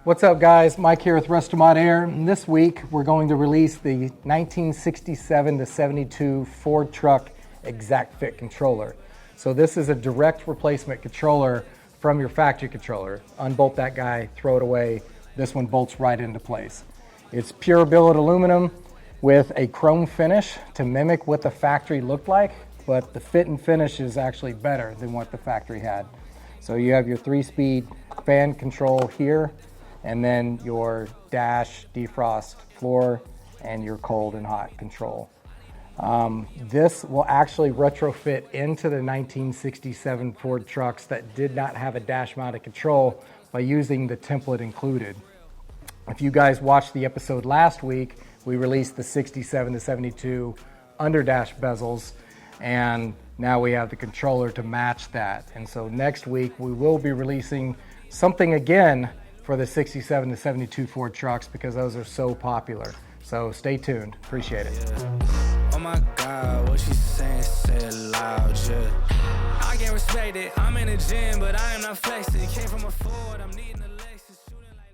What's up guys, Mike here with Restomod Air, and this week we're going to release the 1967 to 72 Ford truck exact fit controller. So this is a direct replacement controller from your factory controller. Unbolt that guy, throw it away, this one bolts right into place. It's pure billet aluminum with a chrome finish to mimic what the factory looked like, but the fit and finish is actually better than what the factory had. So you have your 3-speed fan control here, and then your dash, defrost, floor, and your cold and hot control. This will actually retrofit into the 1967 Ford trucks that did not have a dash mounted control by using the template included. If you guys watched the episode last week, we released the 67 to 72 under dash bezels, and now we have the controller to match that. And so next week we will be releasing something again for the 67 to 72 Ford trucks because those are so popular. So stay tuned. Appreciate it. Yeah. Oh my God, what she saying, say it loud, yeah. I can't respect it. I'm in the gym, but I am not flexing. Came from a Ford, I'm needing a